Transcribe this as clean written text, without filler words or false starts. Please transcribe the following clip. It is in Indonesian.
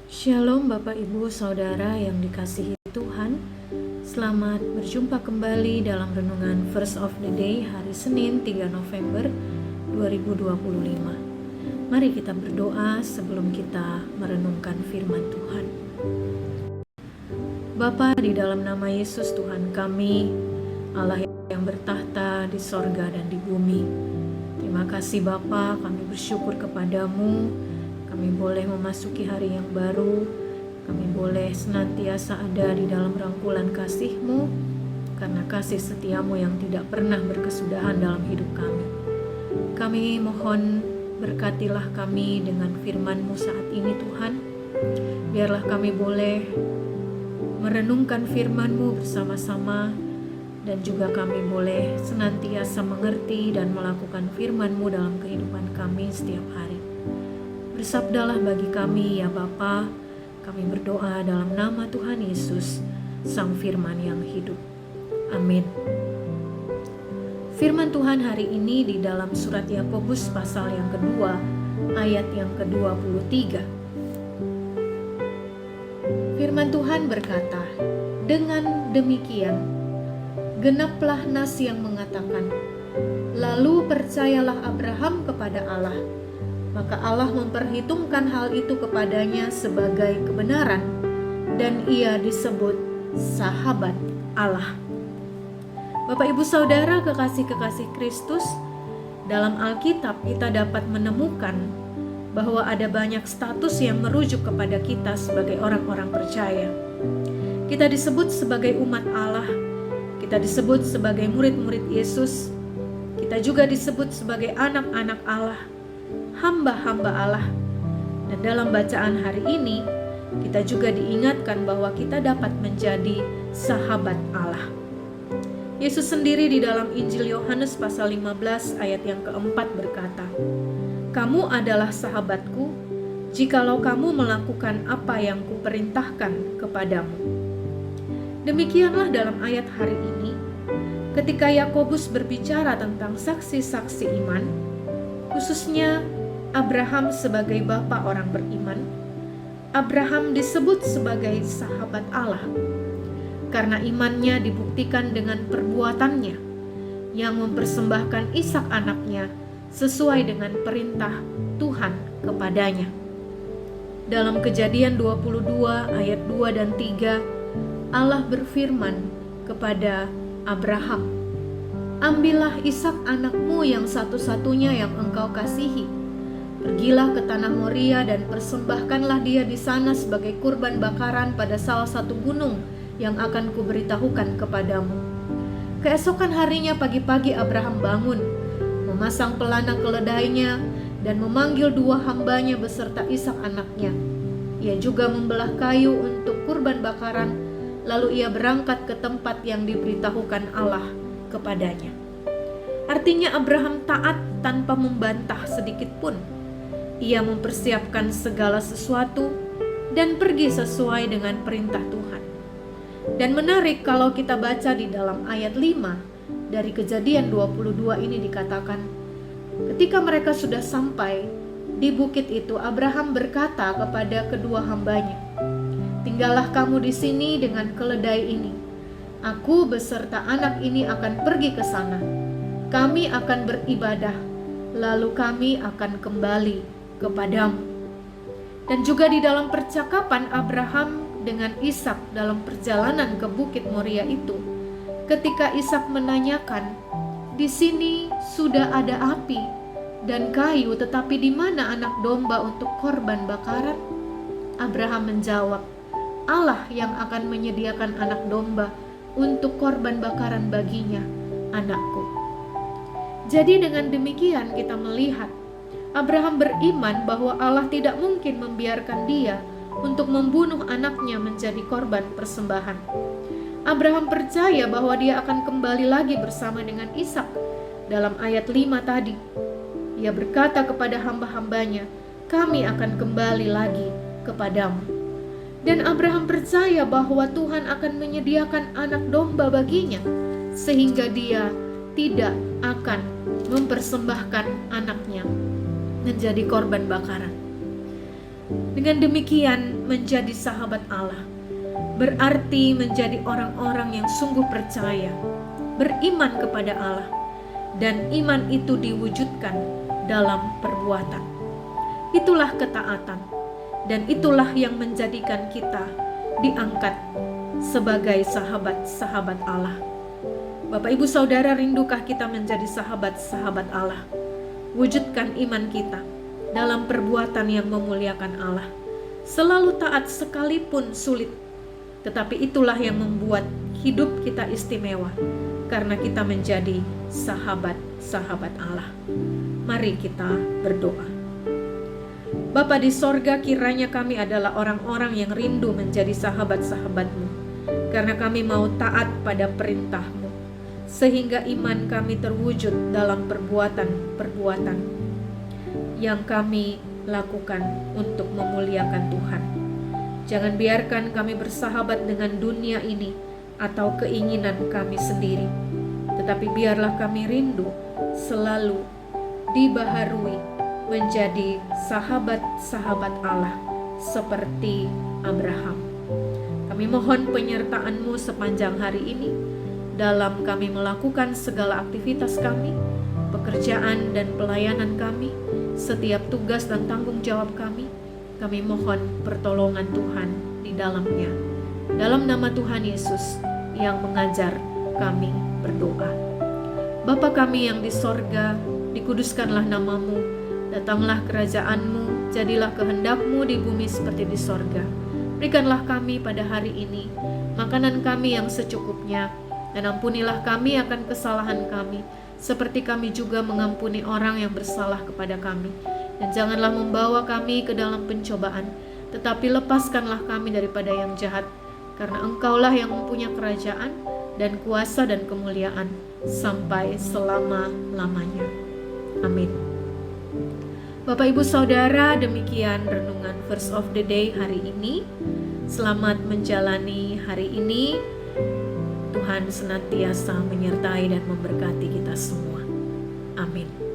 Shalom Bapak Ibu Saudara yang dikasihi Tuhan. Selamat berjumpa kembali dalam renungan First of the Day hari Senin 3 November 2025. Mari kita berdoa sebelum kita merenungkan firman Tuhan. Bapa, di dalam nama Yesus Tuhan kami, Allah yang bertahta di sorga dan di bumi. Terima kasih Bapa, kami bersyukur kepadamu. Kami boleh memasuki hari yang baru. Kami boleh senantiasa ada di dalam rangkulan kasih-Mu, karena kasih setia-Mu yang tidak pernah berkesudahan dalam hidup kami. Kami mohon berkatilah kami dengan firman-Mu saat ini Tuhan. Biarlah kami boleh merenungkan firman-Mu bersama-sama, dan juga kami boleh senantiasa mengerti dan melakukan firman-Mu dalam kehidupan kami setiap hari. Bersabdalah bagi kami ya Bapa, kami berdoa dalam nama Tuhan Yesus, Sang Firman yang hidup. Amin. Firman Tuhan hari ini di dalam surat Yakobus pasal yang kedua, ayat yang ke-23. Firman Tuhan berkata, dengan demikian, genaplah nas yang mengatakan, lalu percayalah Abraham kepada Allah, maka Allah memperhitungkan hal itu kepadanya sebagai kebenaran, dan ia disebut sahabat Allah. Bapak Ibu Saudara kekasih-kekasih Kristus, dalam Alkitab kita dapat menemukan bahwa ada banyak status yang merujuk kepada kita sebagai orang-orang percaya. Kita disebut sebagai umat Allah, kita disebut sebagai murid-murid Yesus, kita juga disebut sebagai anak-anak Allah, hamba-hamba Allah. Dan dalam bacaan hari ini kita juga diingatkan bahwa kita dapat menjadi sahabat Allah. Yesus sendiri di dalam Injil Yohanes pasal 15 ayat yang keempat berkata, kamu adalah sahabatku jikalau kamu melakukan apa yang kuperintahkan kepadamu. Demikianlah dalam ayat hari ini ketika Yakobus berbicara tentang saksi-saksi iman, khususnya Abraham sebagai bapa orang beriman. Abraham disebut sebagai sahabat Allah karena imannya dibuktikan dengan perbuatannya yang mempersembahkan Ishak anaknya sesuai dengan perintah Tuhan kepadanya. Dalam Kejadian 22 ayat 2 dan 3, Allah berfirman kepada Abraham, ambillah Ishak anakmu yang satu-satunya yang engkau kasihi, pergilah ke tanah Moria dan persembahkanlah dia di sana sebagai kurban bakaran pada salah satu gunung yang akan kuberitahukan kepadamu. Keesokan harinya pagi-pagi Abraham bangun, memasang pelana keledainya dan memanggil dua hambanya beserta Ishak anaknya. Ia juga membelah kayu untuk kurban bakaran, lalu ia berangkat ke tempat yang diberitahukan Allah kepadanya. Artinya Abraham taat tanpa membantah sedikit pun. Ia mempersiapkan segala sesuatu dan pergi sesuai dengan perintah Tuhan. Dan menarik kalau kita baca di dalam ayat 5 dari Kejadian 22 ini dikatakan, ketika mereka sudah sampai di bukit itu, Abraham berkata kepada kedua hambanya, tinggallah kamu di sini dengan keledai ini. Aku beserta anak ini akan pergi ke sana. Kami akan beribadah, lalu kami akan kembali kepadamu. Dan juga di dalam percakapan Abraham dengan Ishak dalam perjalanan ke Bukit Moria itu, ketika Ishak menanyakan, di sini sudah ada api dan kayu, tetapi di mana anak domba untuk korban bakaran? Abraham menjawab, Allah yang akan menyediakan anak domba untuk korban bakaran baginya, anakku. Jadi dengan demikian kita melihat Abraham beriman bahwa Allah tidak mungkin membiarkan dia untuk membunuh anaknya menjadi korban persembahan. Abraham percaya bahwa dia akan kembali lagi bersama dengan Ishak. Dalam ayat 5 tadi, ia berkata kepada hamba-hambanya, kami akan kembali lagi kepadamu. Dan Abraham percaya bahwa Tuhan akan menyediakan anak domba baginya, sehingga dia tidak akan mempersembahkan anaknya menjadi korban bakaran. Dengan demikian menjadi sahabat Allah berarti menjadi orang-orang yang sungguh percaya, beriman kepada Allah, dan iman itu diwujudkan dalam perbuatan. Itulah ketaatan, dan itulah yang menjadikan kita diangkat sebagai sahabat-sahabat Allah. Bapak Ibu Saudara, rindukah kita menjadi sahabat-sahabat Allah? Wujudkan iman kita dalam perbuatan yang memuliakan Allah. Selalu taat sekalipun sulit, tetapi itulah yang membuat hidup kita istimewa, karena kita menjadi sahabat-sahabat Allah. Mari kita berdoa. Bapa di sorga, kiranya kami adalah orang-orang yang rindu menjadi sahabat-sahabat-Mu, karena kami mau taat pada perintah-Mu, sehingga iman kami terwujud dalam perbuatan-perbuatan yang kami lakukan untuk memuliakan Tuhan. Jangan biarkan kami bersahabat dengan dunia ini atau keinginan kami sendiri, tetapi biarlah kami rindu selalu dibaharui menjadi sahabat-sahabat Allah seperti Abraham. Kami mohon penyertaan-Mu sepanjang hari ini dalam kami melakukan segala aktivitas kami, pekerjaan dan pelayanan kami, setiap tugas dan tanggung jawab kami. Kami mohon pertolongan Tuhan di dalamnya. Dalam nama Tuhan Yesus yang mengajar kami berdoa. Bapa kami yang di sorga, dikuduskanlah nama-Mu, datanglah kerajaan-Mu, jadilah kehendak-Mu di bumi seperti di sorga. Berikanlah kami pada hari ini makanan kami yang secukupnya, dan ampunilah kami akan kesalahan kami, seperti kami juga mengampuni orang yang bersalah kepada kami. Dan janganlah membawa kami ke dalam pencobaan, tetapi lepaskanlah kami daripada yang jahat, karena Engkaulah yang mempunyai kerajaan dan kuasa dan kemuliaan sampai selama-lamanya. Amin. Bapak Ibu Saudara, demikian renungan Verse of the Day hari ini. Selamat menjalani hari ini. Tuhan senantiasa menyertai dan memberkati kita semua. Amin.